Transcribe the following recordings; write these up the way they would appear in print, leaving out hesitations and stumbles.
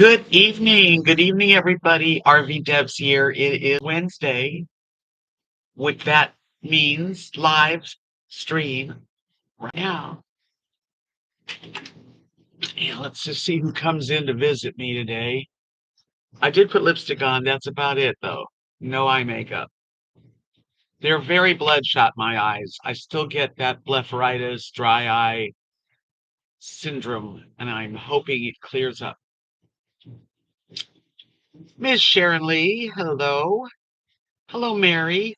Good evening. Good evening, everybody. RV Debs here. It is Wednesday, which that means live stream right now. And let's just see who comes in to visit me today. I did put lipstick on. That's about it, though. No eye makeup. They're very bloodshot, my eyes. I still get that blepharitis, dry eye syndrome, and I'm hoping it clears up. Miss Sharon Lee, hello. Hello, Mary.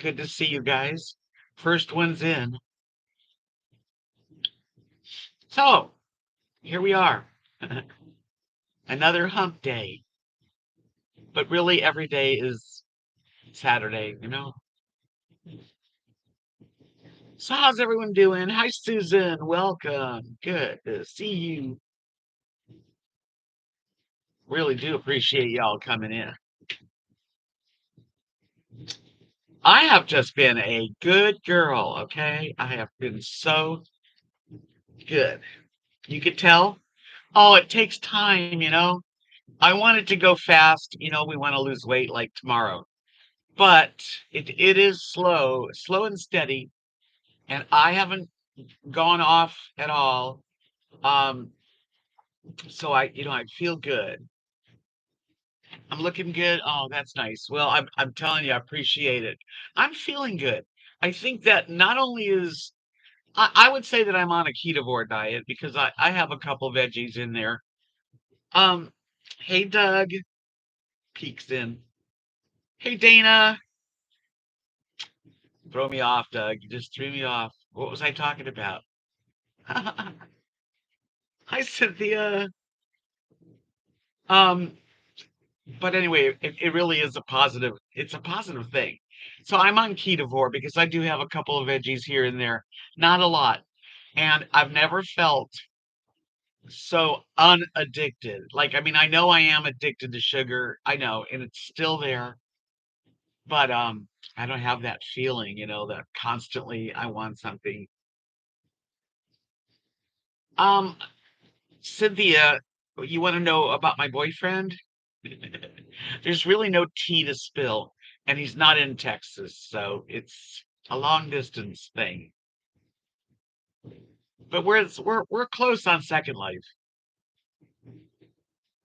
Good to see you guys. First one's in. So, here we are. Another hump day. But really, every day is Saturday. So, how's everyone doing? Hi, Susan. Welcome. Good to see you. Really do appreciate y'all coming in. I have just been a good girl, okay? I have been so good. You could tell. Oh, it takes time. I wanted to go fast. We want to lose weight like tomorrow. But it is slow and steady, and I haven't gone off at all. Um, so I feel good. I'm looking good. Oh, that's nice. Well, I'm telling you, I appreciate it. I'm feeling good. I think that not only is I would say that I'm on a ketovore diet because I have a couple veggies in there. Um, hey Doug, peeks in. Hey Dana, throw me off, Doug. You just threw me off. What was I talking about? Hi Cynthia. Um, but anyway, it really is it's a positive thing. So I'm on ketovore because I do have a couple of veggies here and there, not a lot. And I've never felt so unaddicted. Like, I mean, I know I am addicted to sugar. I know, and it's still there, but I don't have that feeling, that constantly I want something. Um, Cynthia, you want to know about my boyfriend? There's really no tea to spill, and he's not in Texas, so it's a long distance thing. But we're close on Second Life.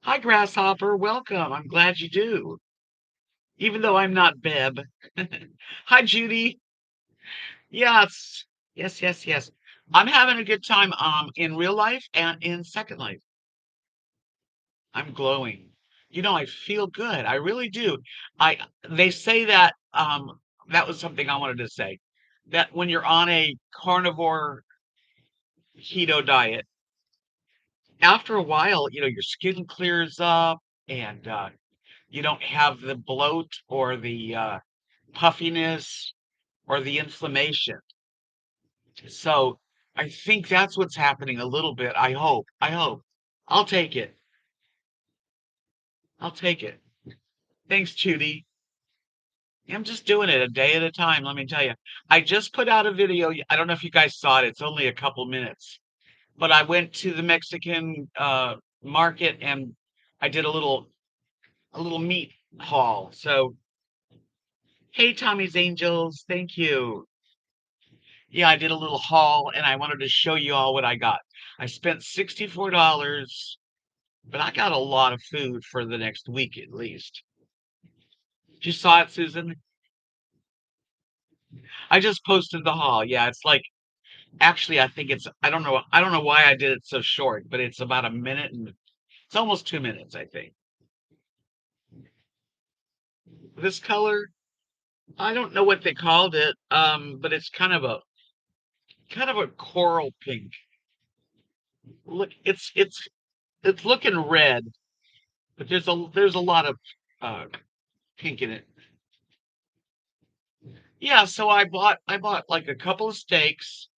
Hi, Grasshopper. Welcome. I'm glad you do, even though I'm not Beb. Hi, Judy. Yes, yes, yes, yes. I'm having a good time in real life and in Second Life. I'm glowing. I feel good. I really do. I They say that that was something I wanted to say. That when you're on a carnivore keto diet, after a while, your skin clears up and you don't have the bloat or the puffiness or the inflammation. So I think that's what's happening a little bit. I hope. I hope. I'll take it. I'll take it. Thanks, Judy. I'm just doing it a day at a time, let me tell you. I just put out a video. I don't know if you guys saw it. It's only a couple minutes. But I went to the Mexican market and I did a little meat haul. So, hey Tommy's Angels, thank you. Yeah, I did a little haul and I wanted to show you all what I got. I spent $64, but I got a lot of food for the next week at least. You saw it, Susan? I just posted the haul. Yeah, it's like actually I think I don't know why I did it so short, but it's about a minute and it's almost 2 minutes, I think. This color, I don't know what they called it, but it's kind of a coral pink. Look, it's looking red, but there's a lot of uh pink in it. Yeah, so I bought like a couple of steaks,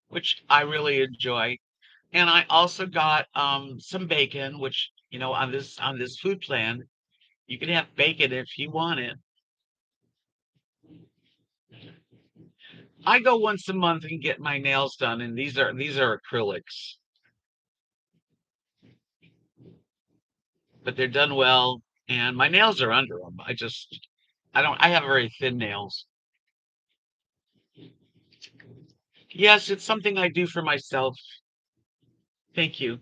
which I really enjoy. And I also got some bacon, which on this food plan, you can have bacon if you want it. I go once a month and get my nails done, and these are acrylics. but they're done well, and my nails are under them. I have very thin nails. Yes, it's something I do for myself. Thank you.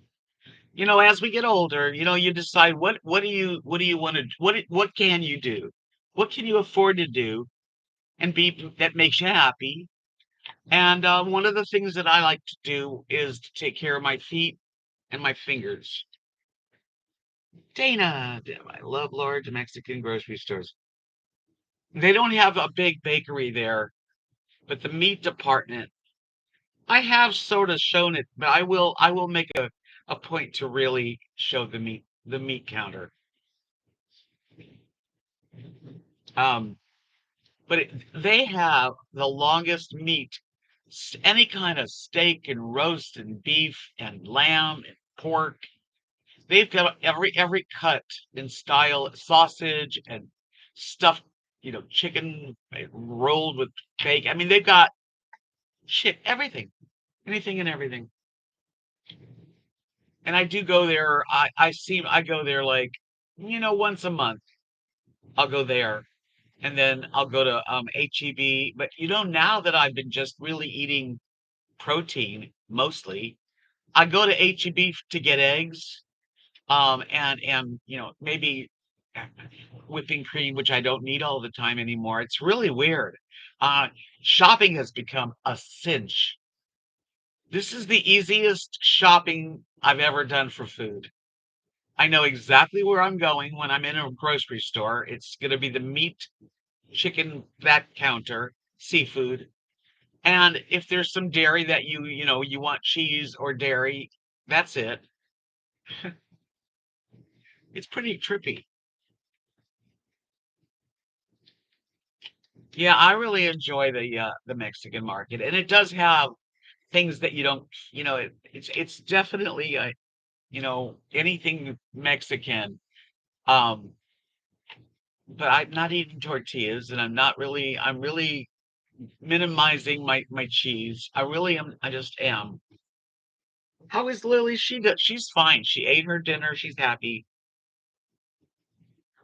As we get older, you decide what do you want to what can you do? What can you afford to do and be that makes you happy? And one of the things that I like to do is to take care of my feet and my fingers. Dana, I love large Mexican grocery stores. They don't have a big bakery there, but the meat department, I have sort of shown it, but I will make a point to really show the meat counter. Um, but they have the longest meat, any kind of steak and roast and beef and lamb and pork. They've got every cut and style, sausage and stuffed, chicken rolled with bacon. I mean, they've got shit, everything, anything and everything. And I do go there. I go there like, once a month. I'll go there, and then I'll go to HEB. But now that I've been just really eating protein mostly, I go to HEB to get eggs, and maybe uh, whipping cream, which I don't need all the time anymore. It's really weird. Uh, Shopping has become a cinch. This is the easiest shopping I've ever done for food. I know exactly where I'm going when I'm in a grocery store. It's going to be the meat, chicken, that counter, seafood. And if there's some dairy that you want cheese or dairy, that's it. It's pretty trippy. Yeah, I really enjoy the Mexican market, and it does have things that you don't, it's definitely anything Mexican. Um, but I'm not eating tortillas, and I'm really minimizing my cheese. I really am. I just am. How is Lily? She's fine. She ate her dinner. She's happy.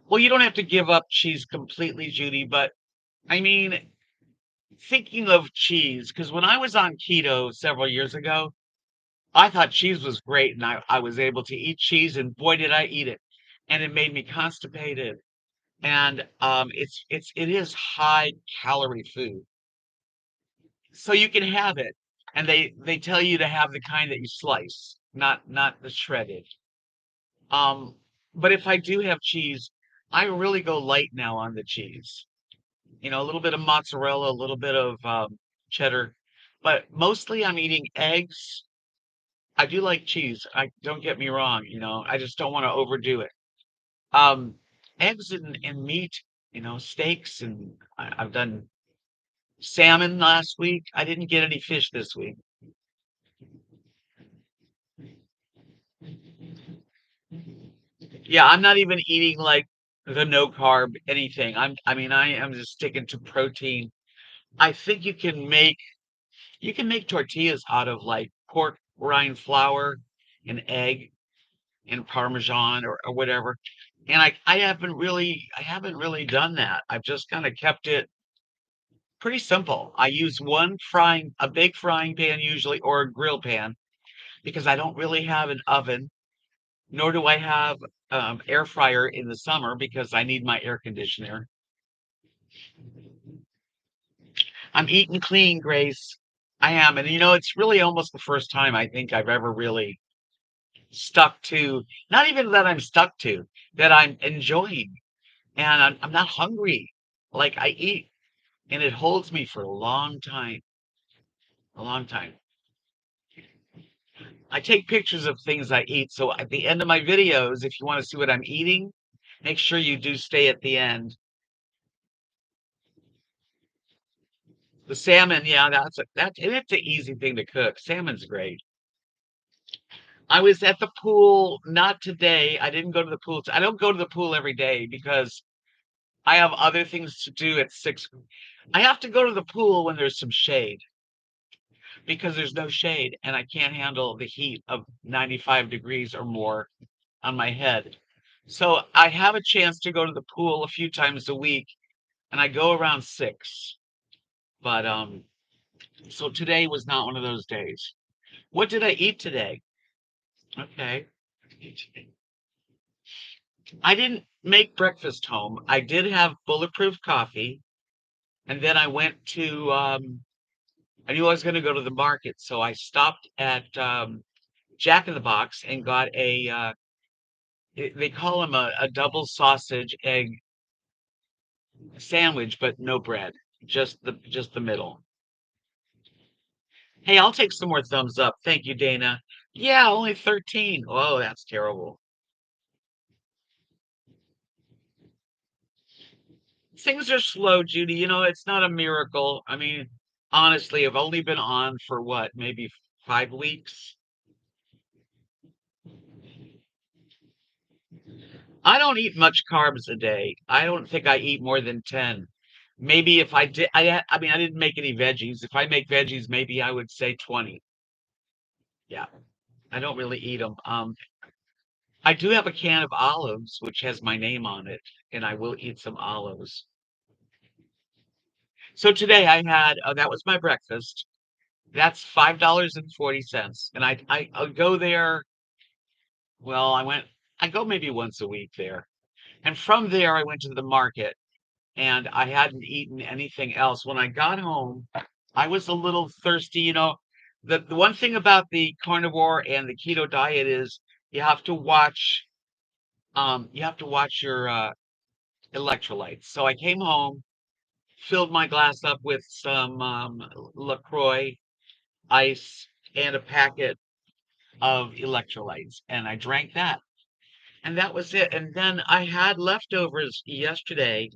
Well, you don't have to give up cheese completely, Judy, but I mean, thinking of cheese, because when I was on keto several years ago, I thought cheese was great, and I was able to eat cheese, and boy, did I eat it. And it made me constipated. And it is high calorie food. So you can have it. And they tell you to have the kind that you slice, not the shredded. Um, but if I do have cheese, I really go light now on the cheese. A little bit of mozzarella, a little bit of cheddar, but mostly I'm eating eggs. I do like cheese. I don't get me wrong, I just don't want to overdo it. Um, Eggs and meat, steaks, and I've done salmon last week. I didn't get any fish this week. Yeah, I'm not even eating like the no carb anything. I mean, I am just sticking to protein. I think you can make tortillas out of like pork rind flour and egg and parmesan or whatever. And I haven't really done that. I've just kind of kept it pretty simple. I use a big frying pan usually, or a grill pan, because I don't really have an oven, nor do I have air fryer in the summer because I need my air conditioner. I'm eating clean, Grace. I am. And it's really almost the first time I think I've ever really stuck to, not even that I'm stuck to, that I'm enjoying. And I'm not hungry. Like I eat, and it holds me for a long time, a long time. I take pictures of things I eat. So at the end of my videos, if you want to see what I'm eating, make sure you do stay at the end. The salmon, yeah, and it's an easy thing to cook. Salmon's great. I was at the pool, not today. I didn't go to the pool. I don't go to the pool every day because I have other things to do at 6. I have to go to the pool when there's some shade because there's no shade and I can't handle the heat of 95 degrees or more on my head. So I have a chance to go to the pool a few times a week, and I go around 6. But so today was not one of those days. What did I eat today? Okay. I didn't make breakfast home. I did have bulletproof coffee, and then I went to I knew I was going to go to the market, so I stopped at Jack in the Box and got they call them a double sausage egg sandwich, but no bread, just the middle. Hey, I'll take some more thumbs up. Thank you, Dana. Yeah, only 13. Oh, that's terrible. Things are slow, Judy. It's not a miracle. I mean, honestly, I've only been on for what, maybe 5 weeks. I don't eat much carbs a day. I don't think I eat more than 10. Maybe if I did, I mean, I didn't make any veggies. If I make veggies, maybe I would say 20. Yeah, I don't really eat them. I do have a can of olives, which has my name on it, and I will eat some olives. So today I had, that was my breakfast. That's $5.40. And I'll go there. Well, I go maybe once a week there. And from there, I went to the market and I hadn't eaten anything else. When I got home, I was a little thirsty. The one thing about the carnivore and the keto diet is you have to watch, your electrolytes. So I came home, filled my glass up with some LaCroix ice and a packet of electrolytes, and I drank that. And that was it. And then I had leftovers yesterday.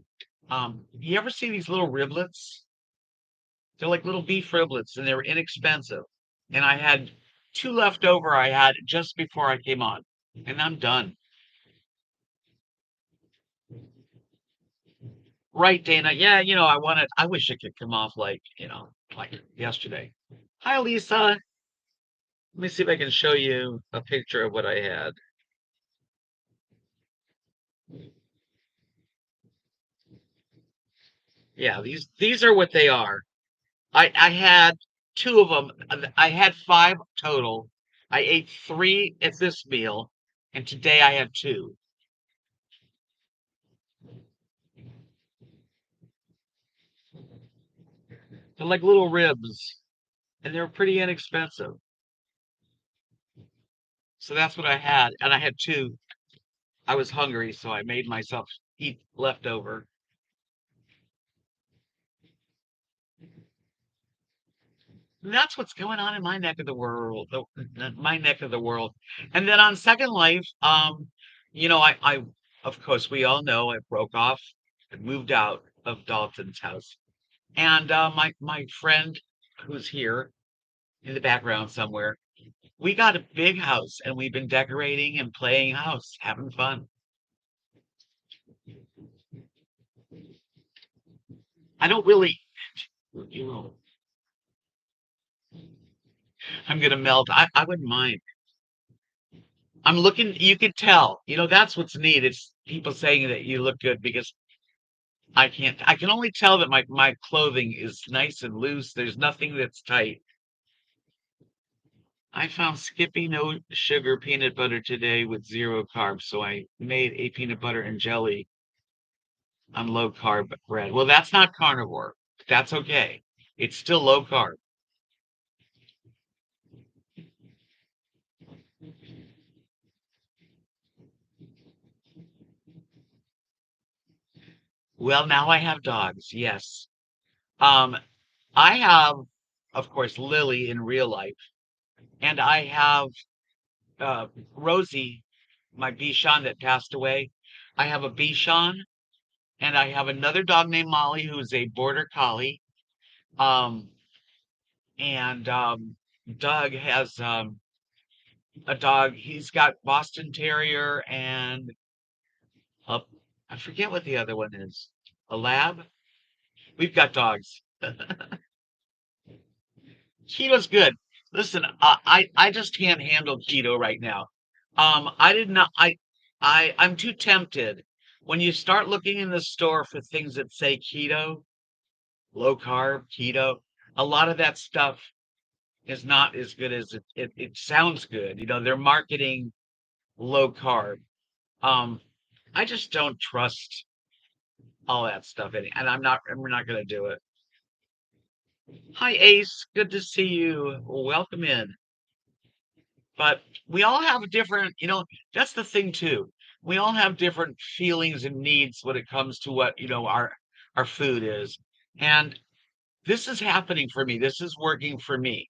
You ever see these little riblets? They're like little beef riblets, and they were inexpensive. And I had two left over. I had just before I came on, and I'm done. Right, Dana? Yeah, I wish it could come off like yesterday. Hi, Lisa. Let me see if I can show you a picture of what I had. Yeah, these are what they are. I had two of them. I had five total. I ate three at this meal, and today I had two. They're like little ribs, and they're pretty inexpensive. So that's what I had, and I had two. I was hungry, so I made myself eat leftover. And that's what's going on in my neck of the world, my neck of the world. And then on Second Life, of course, we all know I broke off and moved out of Dalton's house. And my friend who's here in the background somewhere, we got a big house and we've been decorating and playing house, having fun. I don't really, you know, I'm gonna melt. I wouldn't mind. I'm looking, you could tell, that's what's neat. It's people saying that you look good because I can only tell that my clothing is nice and loose. There's nothing that's tight. I found Skippy no sugar peanut butter today with zero carbs, so I made a peanut butter and jelly on low carb bread. Well, that's not carnivore. That's okay. It's still low carb. Well, now I have dogs. Yes. Um, I have, of course, Lily in real life, and I have Rosie, my Bichon that passed away. I have a Bichon, and I have another dog named Molly, who's a border collie. Um, and Doug has a dog. He's got Boston Terrier and a, I forget what the other one is. A lab. We've got dogs. Keto's good. Listen, I just can't handle keto right now. I did not. I'm too tempted. When you start looking in the store for things that say keto, low carb, keto, a lot of that stuff is not as good as it sounds good. They're marketing low carb. Um, I just don't trust all that stuff and we're not gonna do it. Hi Ace, good to see you. Welcome in. But we all have different, that's the thing too. We all have different feelings and needs when it comes to what, our food is. And this is happening for me. This is working for me.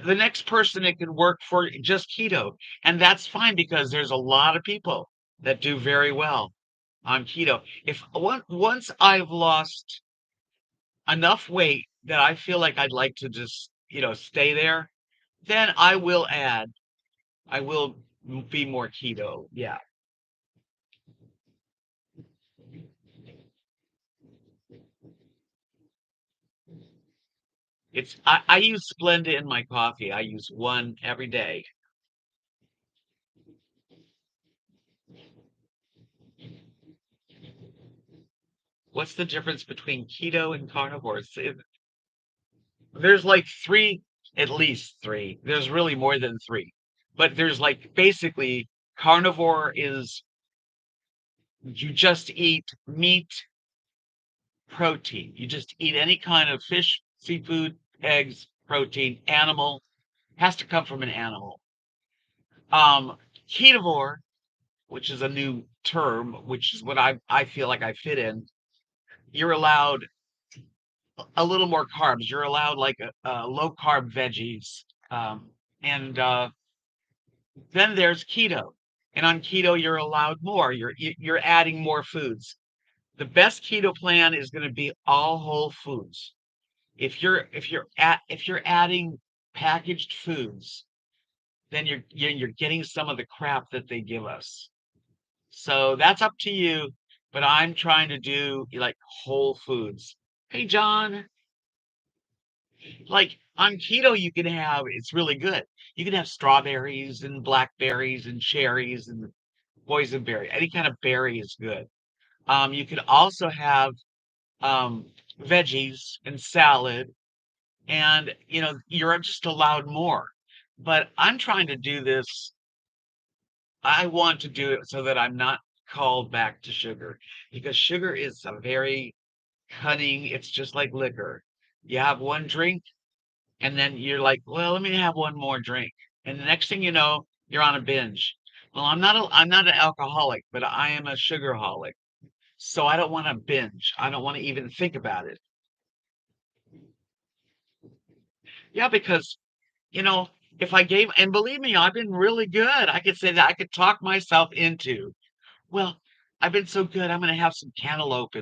The next person it can work for just keto. And that's fine because there's a lot of people that do very well on keto. If once I've lost enough weight that I feel like I'd like to just, stay there, then I will be more keto. Yeah. I use Splenda in my coffee. I use one every day. What's the difference between keto and carnivore? There's like three, at least three. There's really more than three. But there's like basically carnivore is you just eat meat, protein. You just eat any kind of fish, seafood, eggs, protein, animal, has to come from an animal. Um, Ketovore, which is a new term, which is what I feel like I fit in. You're allowed a little more carbs. You're allowed like a low carb veggies. And then there's keto. And on keto, you're allowed more. You're adding more foods. The best keto plan is going to be all whole foods. If you're adding packaged foods, then you're getting some of the crap that they give us. So that's up to you. But I'm trying to do like whole foods. Hey, John, like on keto, it's really good. You can have strawberries and blackberries and cherries and boysenberry. Any kind of berry is good. You could also have um, veggies and salad, and you're just allowed more. But I'm trying to do this. I want to do it so that I'm not called back to sugar because sugar is a very cunning. It's just like liquor. You have one drink and then you're like, well, let me have one more drink. And the next thing you know, you're on a binge. Well, I'm not an alcoholic, but I am a sugarholic. So I don't want to binge. I don't want to even think about it. Yeah, because, you know, if I gave, and believe me, I've been really good. I could say that I could talk myself into, well, I've been so good. I'm going to have some cantaloupe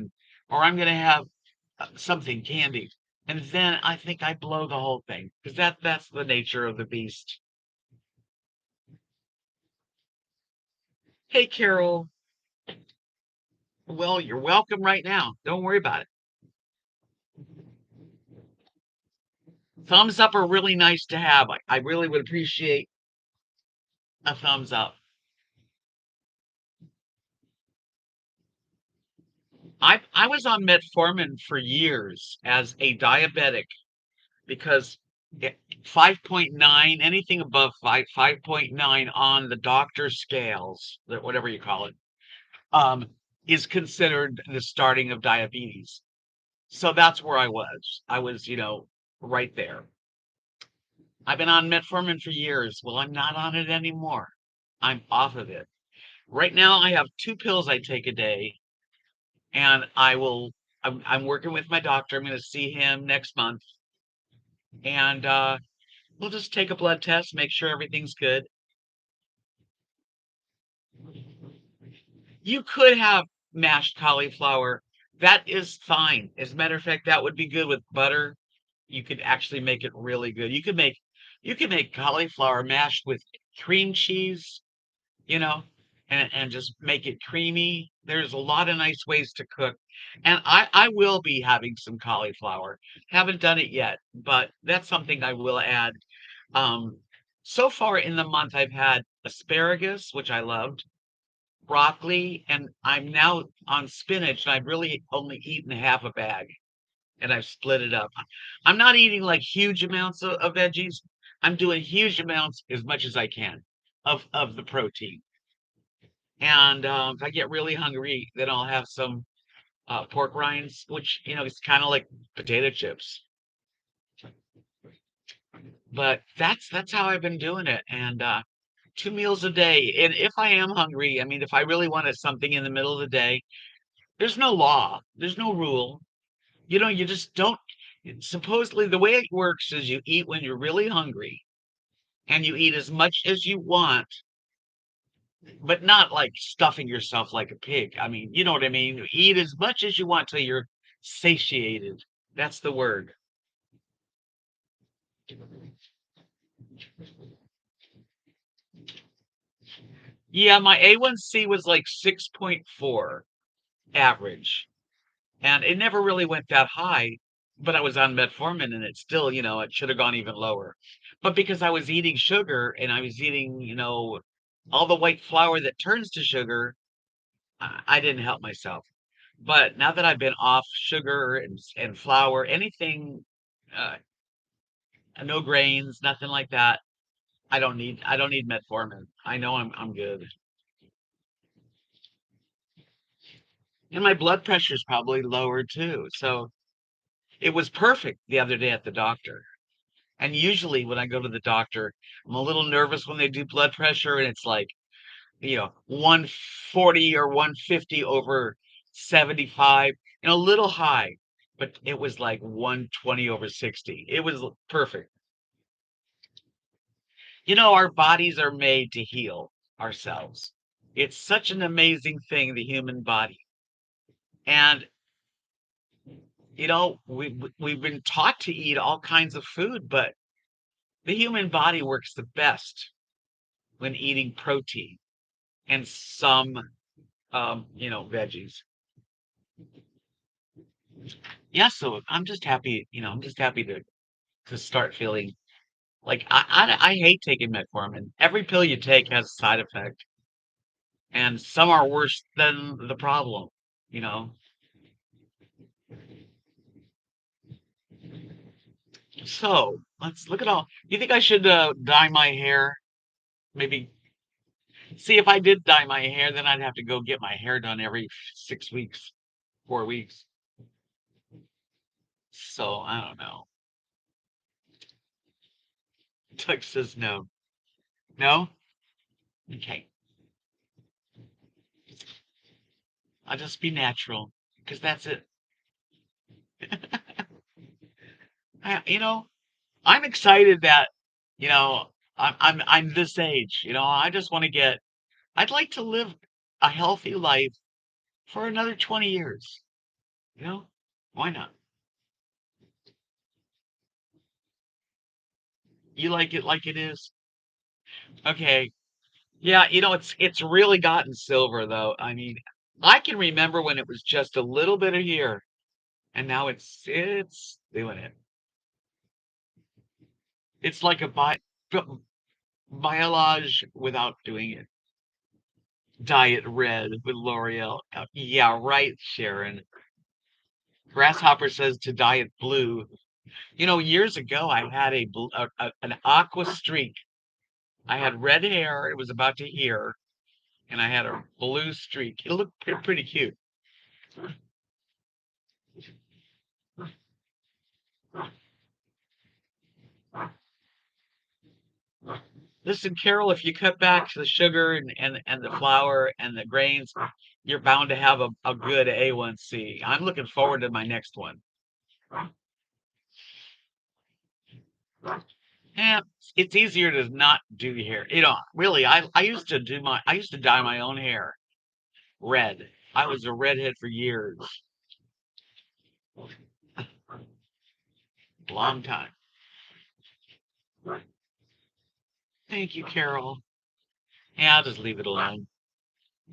or I'm going to have something candy. And then I think I blow the whole thing because that's the nature of the beast. Hey, Carol. Well, you're welcome right now. Don't worry about it. Thumbs up are really nice to have. I really would appreciate a thumbs up. I was on metformin for years as a diabetic because 5.9, anything above 5.9 on the doctor scales, whatever you call it, um, is considered the starting of diabetes. So that's where I was. I was, right there. I've been on metformin for years. Well, I'm not on it anymore. I'm off of it. Right now, I have two pills I take a day, and I'm working with my doctor. I'm going to see him next month, and we'll just take a blood test, make sure everything's good. You could have mashed cauliflower. That is fine. As a matter of fact, that would be good with butter. You could actually make it really good. You could make cauliflower mashed with cream cheese, you know, and just make it creamy. There's a lot of nice ways to cook. And I will be having some cauliflower. Haven't done it yet, but that's something I will add. Um, so far in the month, I've had asparagus, which I loved. broccoli, and I'm now on spinach, and I've really only eaten half a bag, and I've split it up. I'm not eating like huge amounts of veggies. I'm doing huge amounts as much as I can of the protein. And if I get really hungry, then I'll have some pork rinds, which is kind of like potato chips. But that's how I've been doing it, and 2 meals a day. And if I am hungry, I mean, if I really wanted something in the middle of the day, there's no law, there's no rule. You just don't. Supposedly, the way it works is you eat when you're really hungry, and you eat as much as you want, but not like stuffing yourself like a pig. I mean, you know what I mean? You eat as much as you want till you're satiated. That's the word. Yeah, my A1C was like 6.4 average, and it never really went that high, but I was on metformin and it still, it should have gone even lower. But because I was eating sugar and I was eating, all the white flour that turns to sugar, I didn't help myself. But now that I've been off sugar and flour, anything, uh, no grains, nothing like that, I don't need metformin. I know I'm good. And my blood pressure's probably lower too. So it was perfect the other day at the doctor. And usually when I go to the doctor, I'm a little nervous when they do blood pressure and it's like, 140 or 150 over 75, a little high, but it was like 120 over 60. It was perfect. Our bodies are made to heal ourselves. It's such an amazing thing, the human body. And we've been taught to eat all kinds of food, but the human body works the best when eating protein and some veggies. Yeah, so I'm just happy to start feeling like I hate taking metformin. Every pill you take has a side effect, and some are worse than the problem, you know. So let's look at all. You think I should dye my hair? Maybe see if I did dye my hair, then I'd have to go get my hair done every 6 weeks, 4 weeks. So I don't know. Doug says no. No? Okay. I'll just be natural because that's it. I, you know, I'm excited that, I'm this age. I just want to get. I'd like to live a healthy life for another 20 years. You know, why not? You like it like it is? Okay. Yeah, it's really gotten silver though. I mean, I can remember when it was just a little bit of here, and now it's doing it. It's like a biolage without doing it. Diet red with L'Oreal. Yeah, right, Sharon. Grasshopper says to diet blue. Years ago I had an aqua streak. I had red hair. It was about to here, and I had a blue streak. It looked pretty cute. Listen, Carol, if you cut back the sugar and the flour and the grains, you're bound to have a good A1C. I'm looking forward to my next one. Yeah, it's easier to not do your hair. Really, I used to dye my own hair red. I was a redhead for years, long time. Thank you, Carol. Yeah, I'll just leave it alone.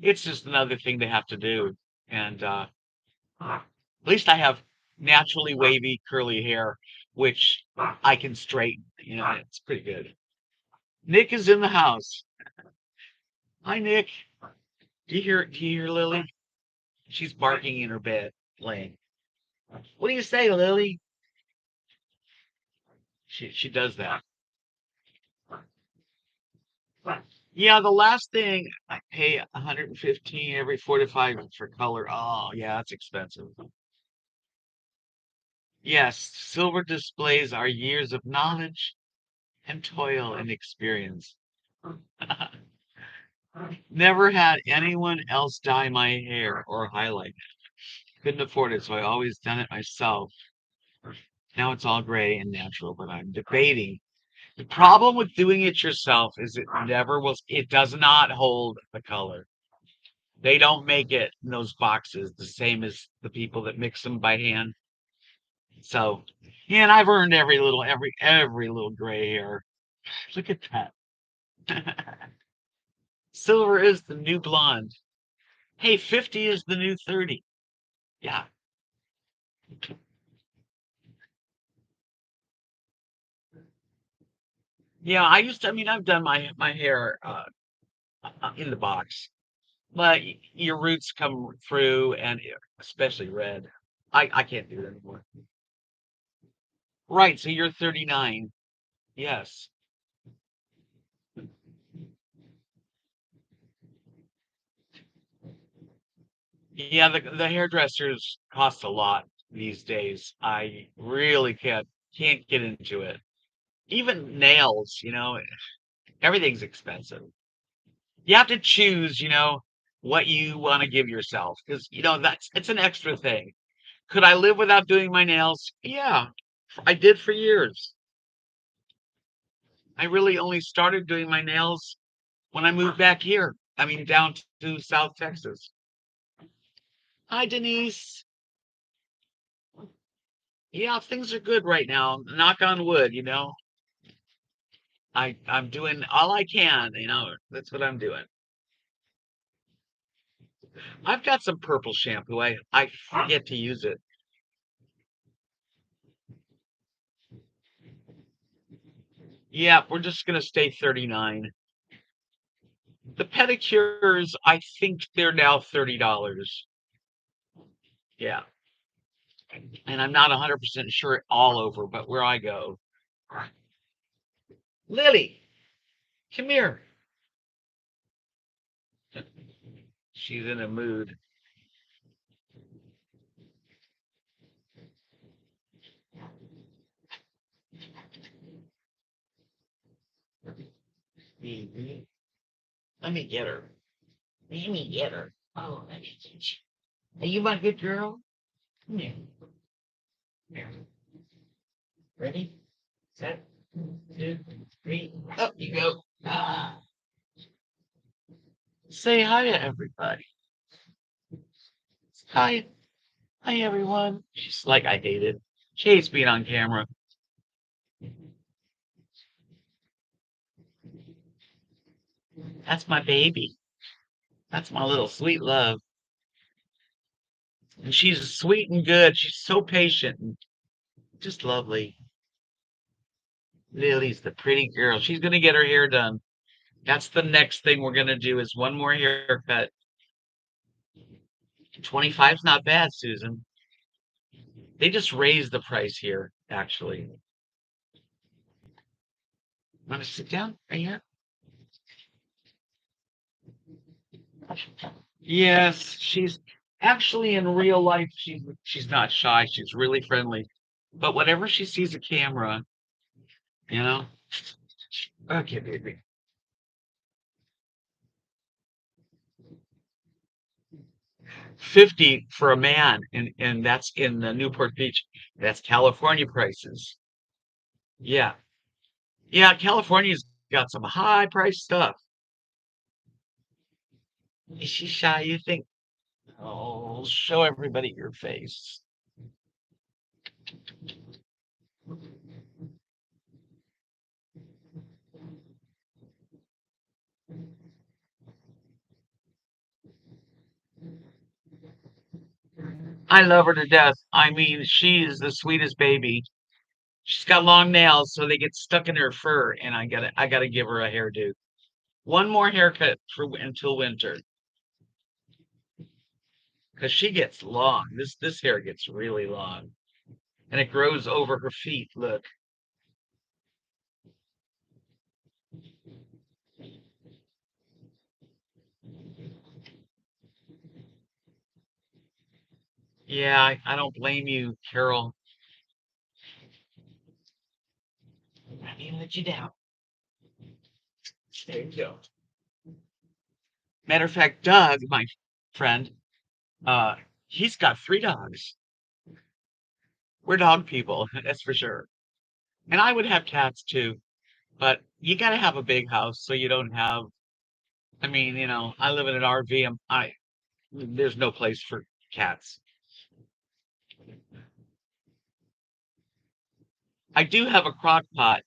It's just another thing they have to do. And at least I have naturally wavy, curly hair, which I can straighten. It's pretty good. Nick is in the house. Hi, Nick. Do you hear Lily? She's barking in her bed, laying. What do you say, Lily? She does that. Yeah, the last thing I pay 115 every 4 to 5 for color. Oh, yeah, that's expensive. Yes, silver displays our years of knowledge and toil and experience. Never had anyone else dye my hair or highlight it. Couldn't afford it, so I always done it myself. Now it's all gray and natural, but I'm debating. The problem with doing it yourself is it does not hold the color. They don't make it in those boxes the same as the people that mix them by hand. So, yeah, and I've earned every little gray hair. Look at that. Silver is the new blonde. Hey, 50 is the new 30. Yeah. Yeah, I mean, I've done my hair in the box, but your roots come through and especially red. I can't do it anymore. Right, so you're 39. Yes. Yeah, the hairdressers cost a lot these days. I really can't get into it. Even nails, everything's expensive. You have to choose, what you want to give yourself because it's an extra thing. Could I live without doing my nails? Yeah, I did for years. I really only started doing my nails when I moved back here. I mean, down to South Texas. Hi, Denise. Yeah, things are good right now. Knock on wood, I'm doing all I can, That's what I'm doing. I've got some purple shampoo. I forget to use it. Yeah, we're just gonna stay 39. The pedicures, I think they're now $30. Yeah. And I'm not 100% sure all over, but where I go. Lily, come here. She's in a mood. Mhm. Let me get her. Let me get her. Oh, let me get you. Are you my good girl? Come here. Come here. Ready? Set. 2, 3. Up you go. Ah. Say hi to everybody. Hi. Hi, everyone. She's like, I hate it. She hates being on camera. That's my baby. That's my little sweet love. And she's sweet and good. She's so patient and just lovely. Lily's the pretty girl. She's gonna get her hair done. That's the next thing we're gonna do is one more haircut. 25's not bad, Susan. They just raised the price here, actually. Want to sit down right here? Yes, she's actually in real life. She's not shy. She's really friendly. But whenever she sees a camera, you know, okay, baby. 50 for a man, and that's in Newport Beach. That's California prices. Yeah, yeah. California's got some high price stuff. Is she shy? You think? Oh, show everybody your face. I love her to death. I mean, she is the sweetest baby. She's got long nails, so they get stuck in her fur, and I gotta give her a hairdo. One more haircut until winter. because she gets long. This hair gets really long, and it grows over her feet. Look. Yeah, I don't blame you, Carol. Let me let you down. There you go. Matter of fact, Doug, my friend, uh, he's got 3 dogs. We're dog people, that's for sure. And I would have cats too, but you got to have a big house so you don't have. I mean, I live in an RV. There's no place for cats. I do have a crock pot.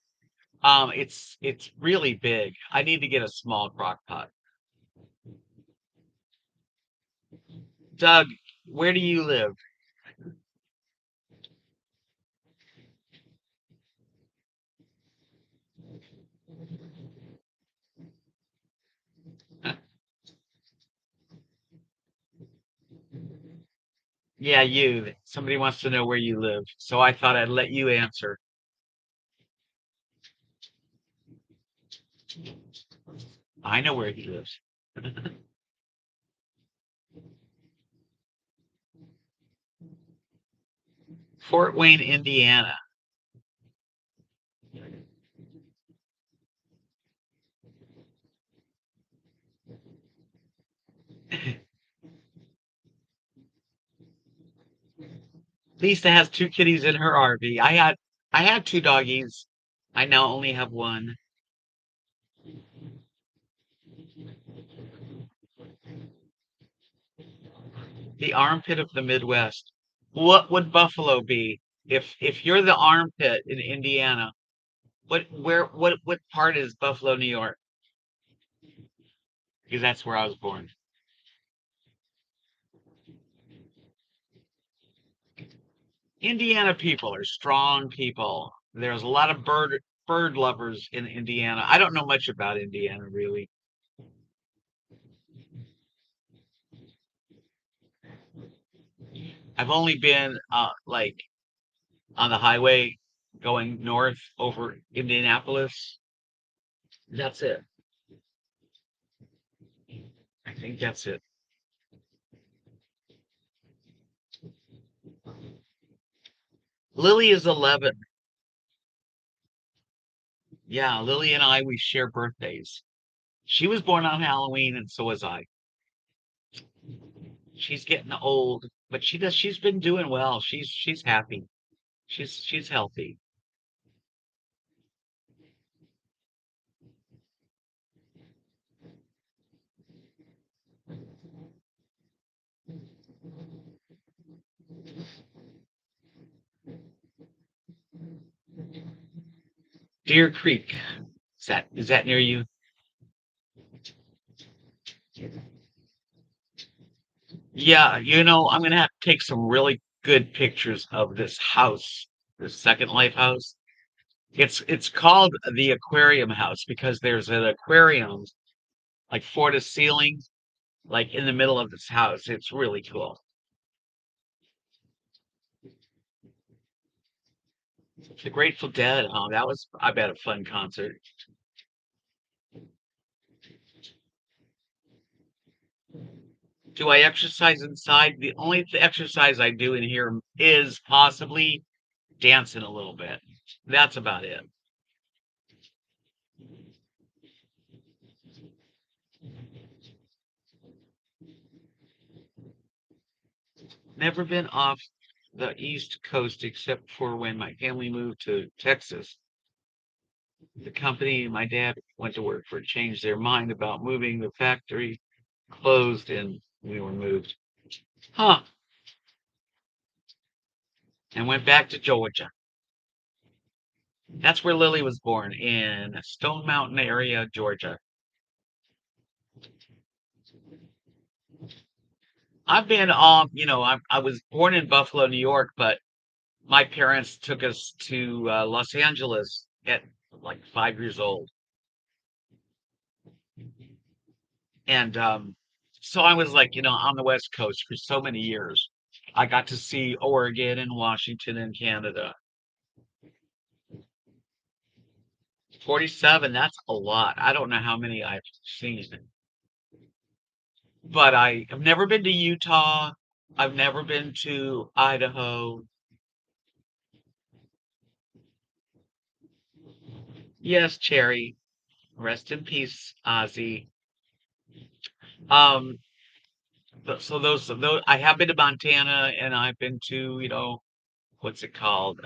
It's really big. I need to get a small crock pot. Doug, where do you live? Yeah, you. Somebody wants to know where you live, so I thought I'd let you answer. I know where he lives. Fort Wayne, Indiana. Lisa has 2 kitties in her RV. I had 2 doggies. I now only have one. The armpit of the Midwest. What would Buffalo be? If you're the armpit in Indiana, what part is Buffalo, New York? Because that's where I was born. Indiana people are strong people. There's a lot of bird lovers in Indiana. I don't know much about Indiana really. I've only been like on the highway going north over Indianapolis. That's it. I think that's it. Lily is 11. Yeah, Lily and I, we share birthdays. She was born on Halloween, and so was I. She's getting old, but she's been doing well. She's happy. She's healthy. Deer Creek. Is that near you? Yeah, I'm gonna have to take some really good pictures of this house, this Second Life house. It's called the Aquarium House because there's an aquarium like floor to ceiling, like in the middle of this house. It's really cool. The Grateful Dead. Oh, that was, I bet, a fun concert. Do I exercise inside? The only exercise I do in here is possibly dancing a little bit. That's about it. Never been off the East Coast except for when my family moved to Texas. The company my dad went to work for changed their mind about moving. The factory closed and we were moved. Huh. And went back to Georgia. That's where Lily was born, in Stone Mountain area, Georgia. I've been I was born in Buffalo, New York, but my parents took us to Los Angeles at like 5 years old. And So I was like, on the West Coast for so many years. I got to see Oregon and Washington and Canada. 47, that's a lot. I don't know how many I've seen, but I have never been to Utah. I've never been to Idaho. Yes, Cherry. Rest in peace, Ozzy. Um, so those I have been to Montana and I've been to, what's it called?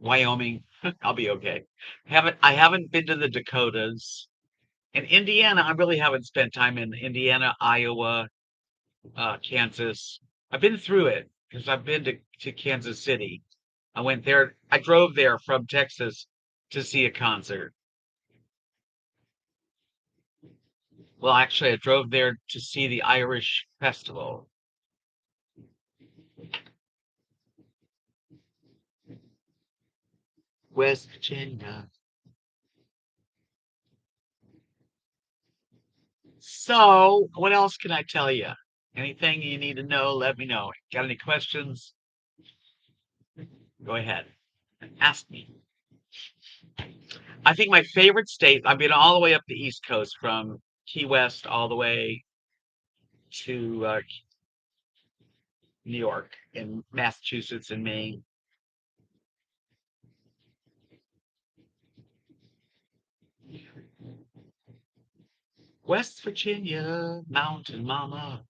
Wyoming. I'll be okay. I haven't been to the Dakotas. In Indiana, I really haven't spent time in Indiana, Iowa, Kansas. I've been through it because I've been to Kansas City. I drove there from Texas to see a concert. Well, actually, I drove there to see the Irish festival. West Virginia. So, what else can I tell you? Anything you need to know, let me know. Got any questions? Go ahead and ask me. I think my favorite state, I've been all the way up the East Coast from Key West all the way to New York and Massachusetts and Maine. West Virginia, Mountain Mama.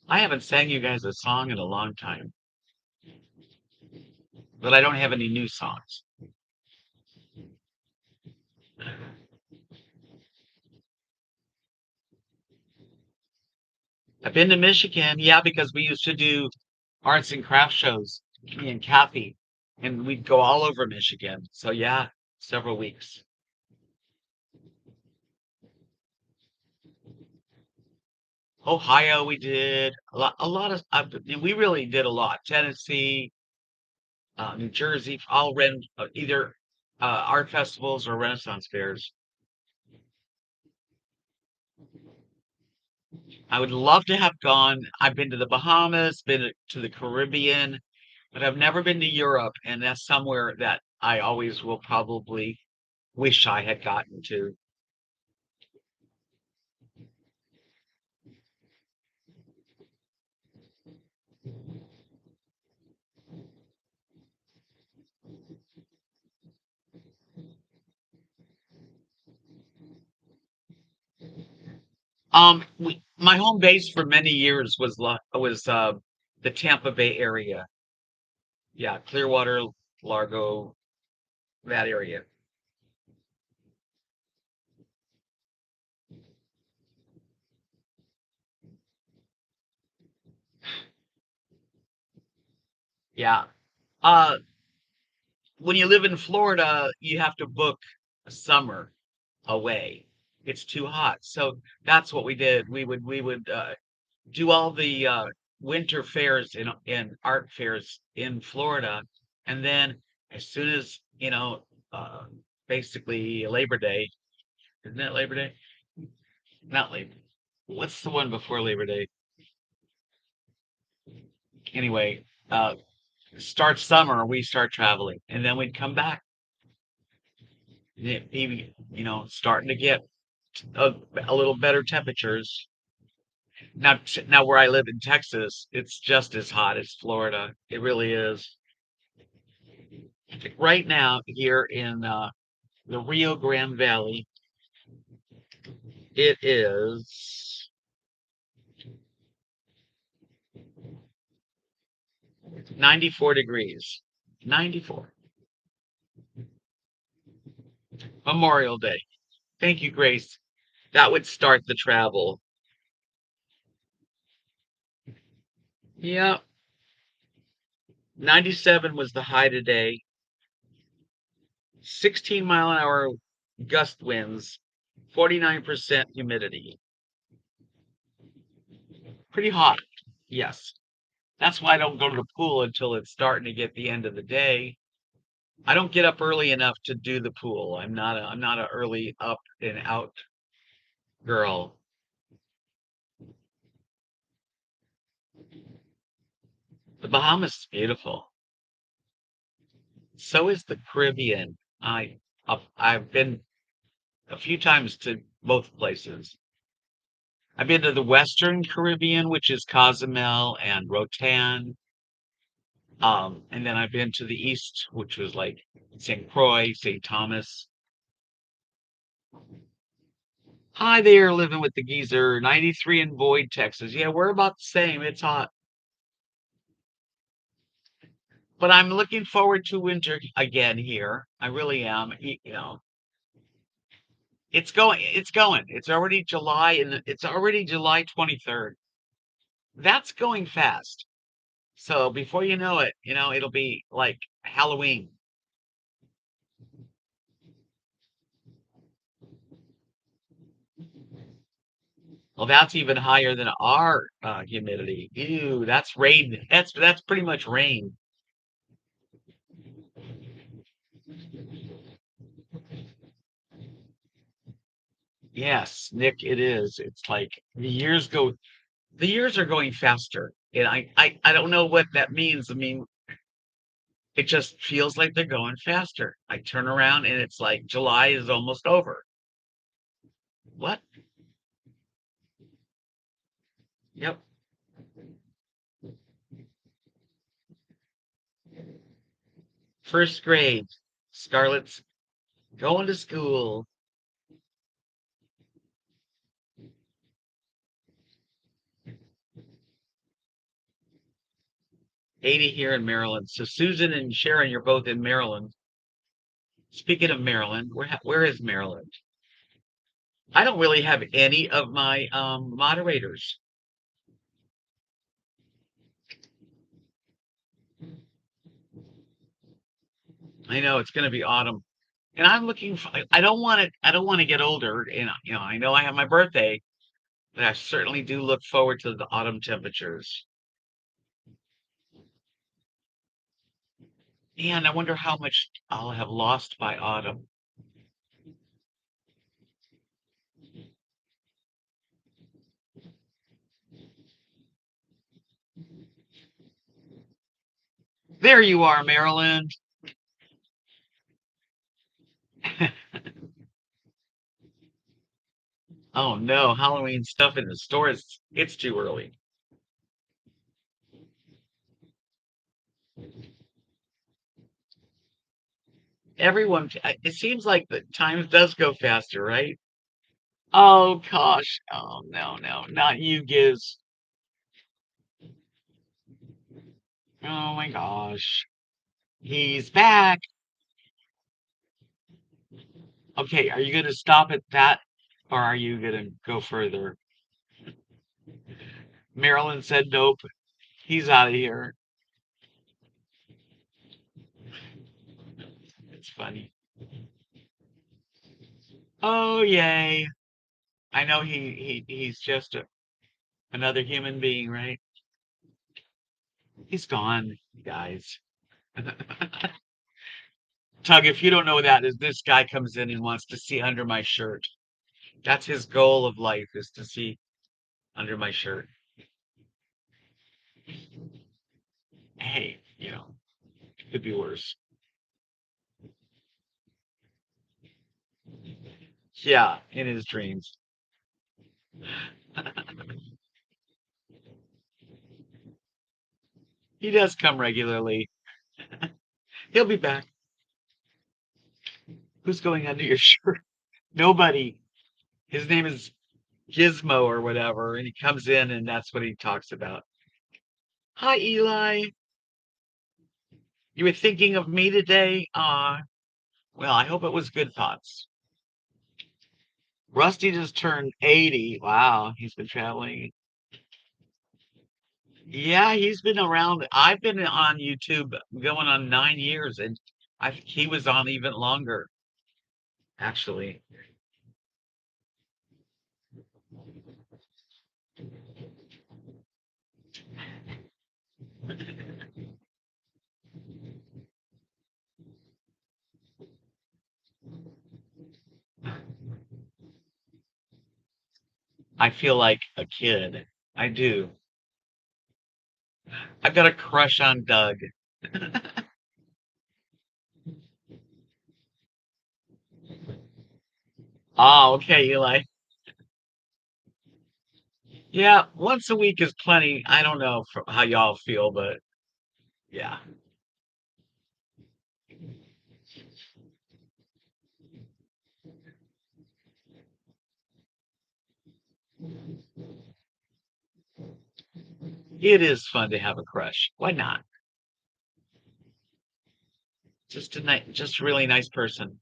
I haven't sang you guys a song in a long time, but I don't have any new songs. I've been to Michigan, yeah, because we used to do arts and craft shows, me and Kathy, and we'd go all over Michigan. So yeah, several weeks. Ohio, we did a lot of. We really did a lot. Tennessee, New Jersey, all either art festivals or Renaissance fairs. I would love to have gone. I've been to the Bahamas, been to the Caribbean, but I've never been to Europe, and that's somewhere that I always will probably wish I had gotten to. My home base for many years was the Tampa Bay area. Yeah, Clearwater, Largo, that area. Yeah. Uh, when you live in Florida, you have to book a summer away. It's too hot. So that's what we did. We would do all the winter fairs in art fairs in Florida, and then as soon as uh, basically Labor Day, isn't it Labor Day? Not Labor. What's the one before Labor Day? Anyway, start summer, we start traveling, and then we'd come back. Maybe starting to get a little better temperatures. Now where I live in Texas, it's just as hot as Florida. It really is. Like right now here in the Rio Grande Valley, it is 94 degrees. 94. Memorial Day. Thank you, Grace. That would start the travel. Yeah, 97 was the high today. 16-mile-an-hour gust winds, 49% humidity. Pretty hot. Yes. That's why I don't go to the pool until it's starting to get the end of the day. I don't get up early enough to do the pool. I'm not a early up and out girl. The Bahamas is beautiful. So is the Caribbean. I've been a few times to both places. I've been to the Western Caribbean, which is Cozumel and Rotan. And then I've been to the East, which was like St. Croix, St. Thomas. Hi there, living with the geezer, 93 in Boyd, Texas. Yeah, we're about the same. It's hot. But I'm looking forward to winter again here. I really am. It's going. It's already July and it's already July 23rd. That's going fast. So before you know it, it'll be like Halloween. Well, that's even higher than our humidity. Ew, that's rain. That's pretty much rain. Yes, Nick, it is. It's like the years are going faster. And I don't know what that means. I mean, it just feels like they're going faster. I turn around and it's like July is almost over. What? Yep. First grade. Scarlett's going to school. 80 here in Maryland. So Susan and Sharon, you're both in Maryland. Speaking of Maryland, where is Maryland? I don't really have any of my moderators. I know it's going to be autumn, and I'm looking for. I don't want it. I don't want to get older, and I know I have my birthday, but I certainly do look forward to the autumn temperatures. And I wonder how much I'll have lost by autumn. There you are, Maryland. Oh no, Halloween stuff in the stores. It's too early. Everyone, it seems like the time does go faster, right? Oh gosh. Oh no, no, not you, Giz. Oh my gosh. He's back. Okay, are you going to stop at that or are you going to go further? Marilyn said nope. He's out of here. It's funny. Oh, yay. I know he's just another human being, right? He's gone, guys. Tug, if you don't know that, is this guy comes in and wants to see under my shirt. That's his goal of life is to see under my shirt. Hey, could be worse. Yeah, in his dreams. He does come regularly. He'll be back. Who's going under your shirt? Nobody. His name is Gizmo or whatever, and he comes in and that's what he talks about. Hi, Eli. You were thinking of me today? Well, I hope it was good thoughts. Rusty just turned 80. Wow, he's been traveling. Yeah, he's been around. I've been on YouTube going on 9 years, and I think he was on even longer, actually. I feel like a kid. I do. I've got a crush on Doug. Oh, okay, Eli. Yeah, once a week is plenty. I don't know how y'all feel, but yeah, it is fun to have a crush. Why not? Just a really nice person.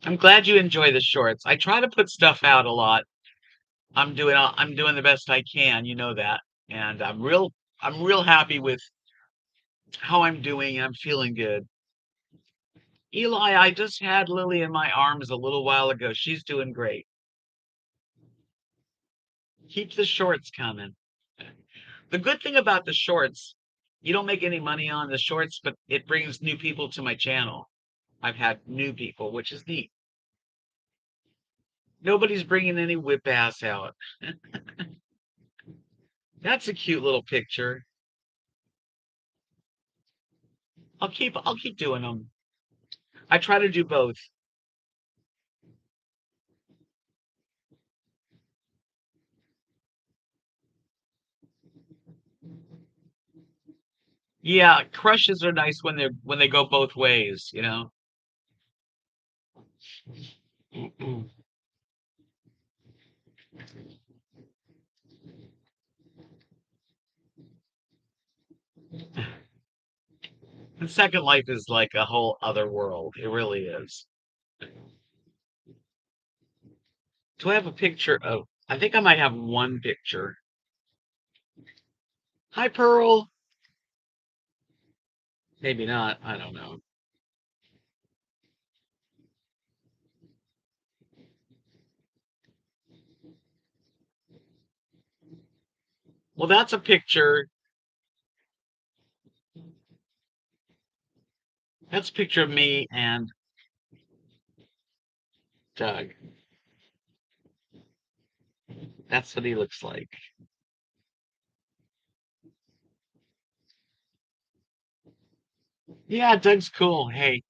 I'm glad you enjoy the shorts. I try to put stuff out a lot. I'm doing the best I can, you know that. And I'm real happy with how I'm doing. I'm feeling good. Eli, I just had Lily in my arms a little while ago. She's doing great. Keep the shorts coming. The good thing about the shorts, you don't make any money on the shorts, but it brings new people to my channel. I've had new people, which is neat. Nobody's bringing any whip ass out. That's a cute little picture. I'll keep doing them. I try to do both. Yeah, crushes are nice when they go both ways, you know. And Second Life is like a whole other world. It really is. Do I have a picture of? I think I might have one picture. Hi, Pearl. Maybe not. I don't know. Well, that's a picture. That's a picture of me and Doug. That's what he looks like. Yeah, Doug's cool. Hey,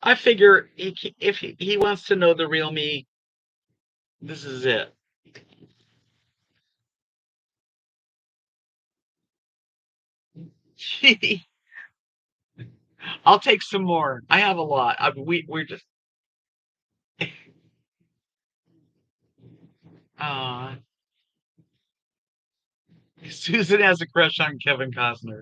I figure if he wants to know the real me, this is it. I'll take some more. I have a lot. We're just uh Susan has a crush on Kevin Costner.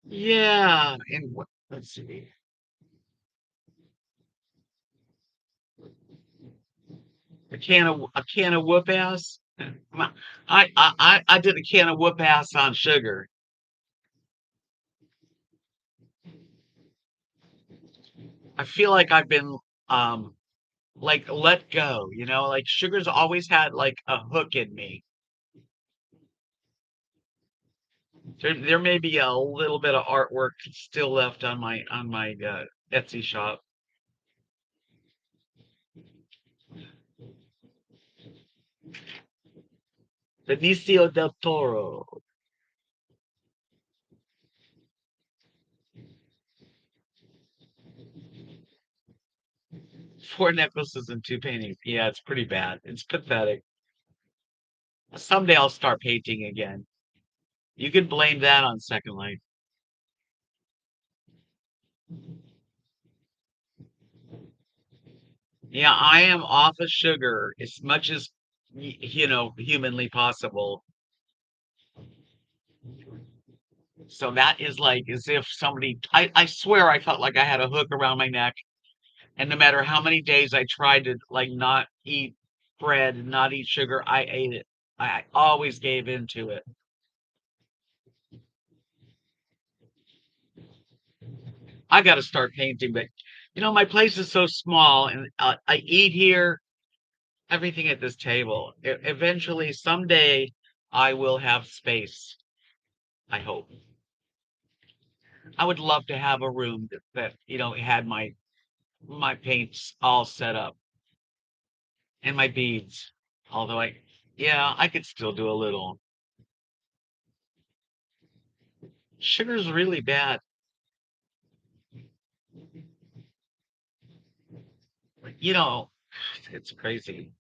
Yeah, and let's see. A can of whoop ass. I did a can of whoop ass on sugar. I feel like I've been um like let go, you know, like sugar's always had like a hook in me. There may be a little bit of artwork still left on my Etsy shop. Benicio del Toro. Four necklaces and two paintings. Yeah, it's pretty bad. It's pathetic. Someday I'll start painting again. You can blame that on Second Life. Yeah, I am off of sugar as much as you know humanly possible. So that is like as if I swear I felt like I had a hook around my neck. And no matter how many days I tried to like not eat bread and not eat sugar, I ate it. I always gave in to it. I got to start painting, but you know, my place is so small and I eat here, everything at this table. Eventually, someday, I will have space, I hope. I would love to have a room that had my paints all set up and my beads. Although yeah, I could still do a little. Sugar's really bad. You know, it's crazy.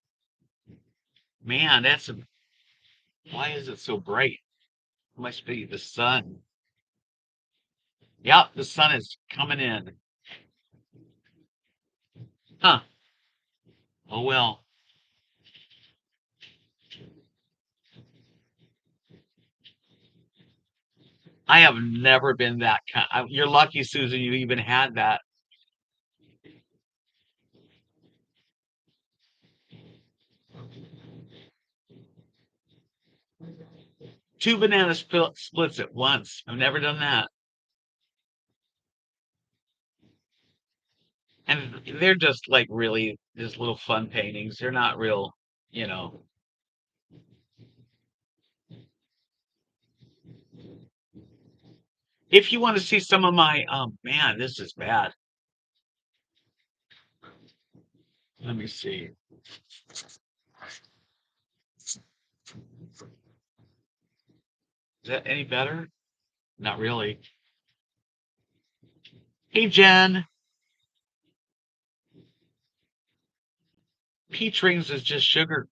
Man, why is it so bright? Must be the sun. Yep, the sun is coming in. Huh. Oh well. I have never been that kind. You're lucky, Susan, you even had that. Two banana splits at once. I've never done that. And they're just like really just little fun paintings. They're not real, you know. If you want to see some of my, man, this is bad. Let me see. Is that any better? Not really. Hey, Jen, peach rings is just sugar.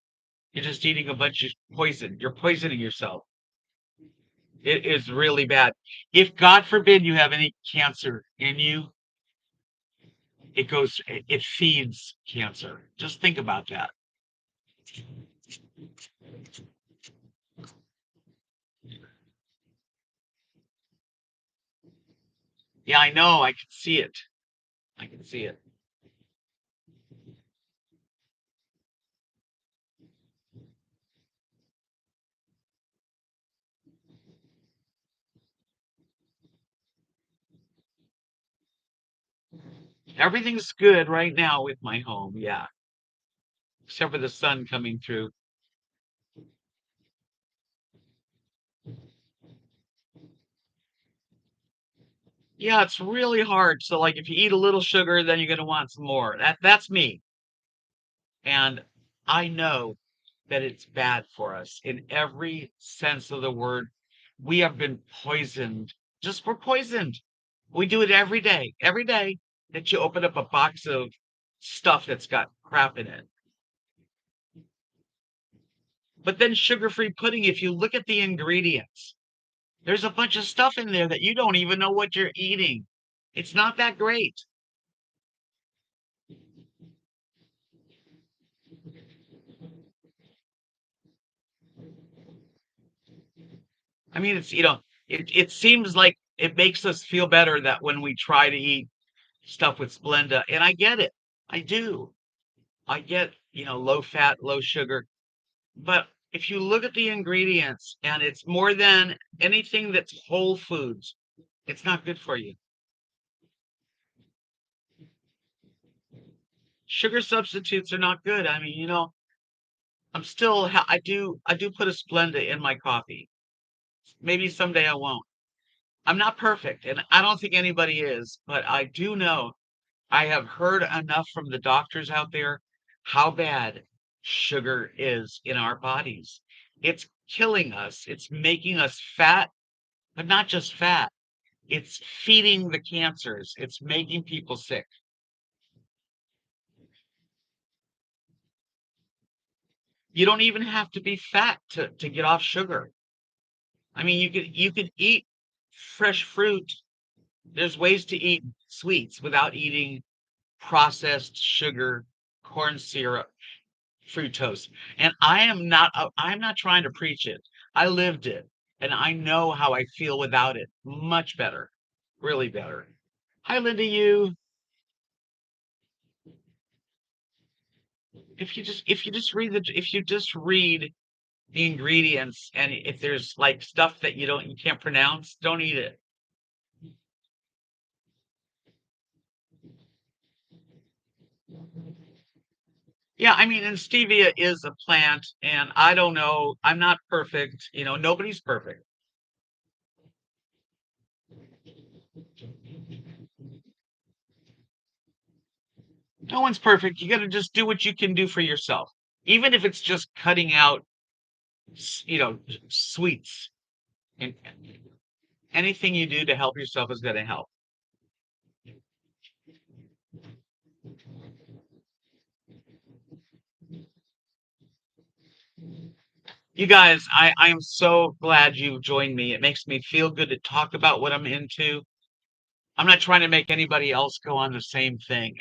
You're just eating a bunch of poison. You're poisoning yourself. It is really bad. If God forbid you have any cancer in you, it feeds cancer. Just think about that. Yeah, I know. I can see it. I can see it. Everything's good right now with my home. Yeah, except for the sun coming through. Yeah, it's really hard. So, like, if you eat a little sugar, then you're gonna want some more. That's me, and I know that it's bad for us in every sense of the word. We have been poisoned. Just we're poisoned. We do it every day. Every day that you open up a box of stuff that's got crap in it. But then sugar-free pudding, if you look at the ingredients, there's a bunch of stuff in there that you don't even know what you're eating. It's not that great. I mean, it seems like it makes us feel better that when we try to eat stuff with Splenda, and I get it. I do. I get, low fat, low sugar. But if you look at the ingredients and it's more than anything that's whole foods, it's not good for you. Sugar substitutes are not good. I mean, I do put a Splenda in my coffee. Maybe someday I won't. I'm not perfect, and I don't think anybody is, but I do know I have heard enough from the doctors out there how bad sugar is in our bodies. It's killing us. It's making us fat, but not just fat. It's feeding the cancers. It's making people sick. You don't even have to be fat to get off sugar. I mean, you could eat fresh fruit. There's ways to eat sweets without eating processed sugar, corn syrup, fructose. And I'm not trying to preach it. I lived it and I know how I feel without it. Much better. Really better. Hi, Linda, if you just read the ingredients and if there's like stuff that you can't pronounce, don't eat it. Yeah, I mean, and stevia is a plant, and I don't know, I'm not perfect, nobody's perfect. No one's perfect. You got to just do what you can do for yourself. Even if it's just cutting out, sweets, and anything you do to help yourself is going to help. You guys, I am so glad you joined me. It makes me feel good to talk about what I'm into. I'm not trying to make anybody else go on the same thing.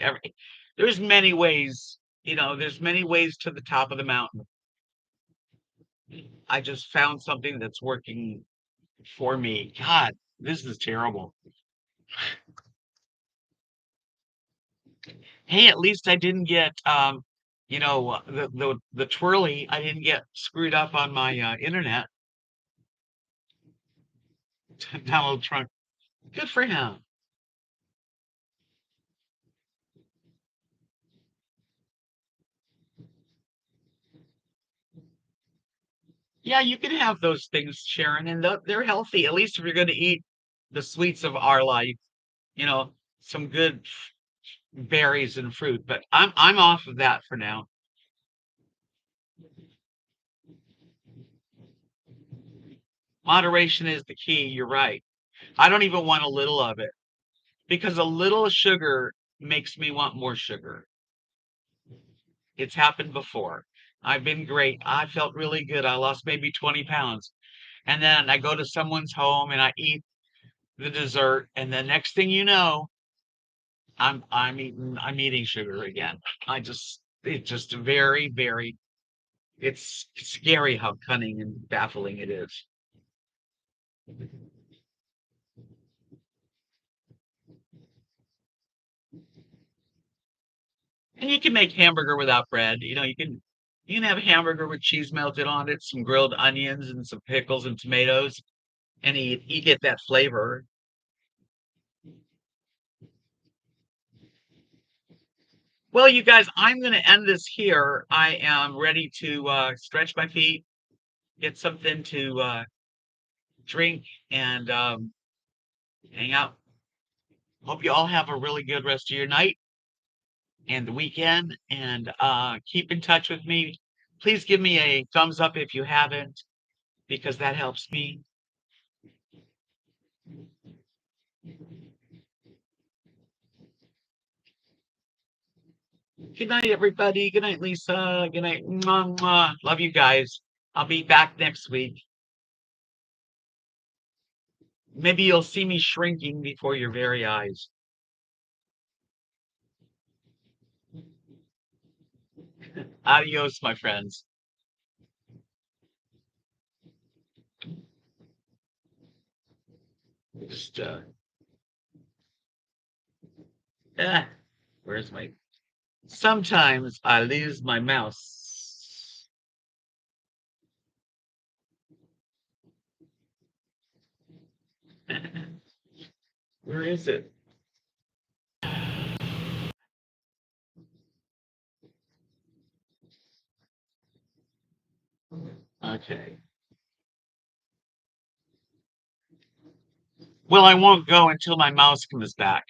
There's many ways, there's many ways to the top of the mountain. I just found something that's working for me. God, this is terrible. Hey, at least I didn't get, the twirly. I didn't get screwed up on my internet. Donald Trump. Good for him. Yeah, you can have those things, Sharon, and they're healthy. At least if you're going to eat the sweets of our life, some good berries and fruit. But I'm off of that for now. Moderation is the key. You're right. I don't even want a little of it because a little sugar makes me want more sugar. It's happened before. I've been great. I felt really good. I lost maybe 20 pounds. And then I go to someone's home and I eat the dessert. And the next thing you know, I'm eating sugar again. It's just very, very, it's scary how cunning and baffling it is. And you can make hamburger without bread. You can have hamburger with cheese melted on it, some grilled onions and some pickles and tomatoes, and you get that flavor. Well, you guys, I'm going to end this here. I am ready to stretch my feet, get something to drink, and hang out. Hope you all have a really good rest of your night and the weekend, and keep in touch with me. Please give me a thumbs up if you haven't, because that helps me. Good night, everybody. Good night, Lisa. Good night. Mwah, mwah. Love you guys. I'll be back next week. Maybe you'll see me shrinking before your very eyes. Adios, my friends. Just eh, where's my sometimes I lose my mouse. Where is it? Okay. Well, I won't go until my mouse comes back.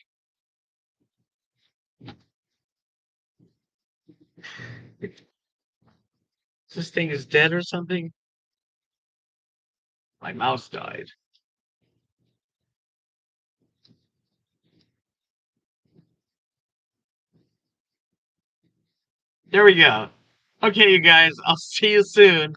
This thing is dead or something? My mouse died. There we go. Okay, you guys, I'll see you soon.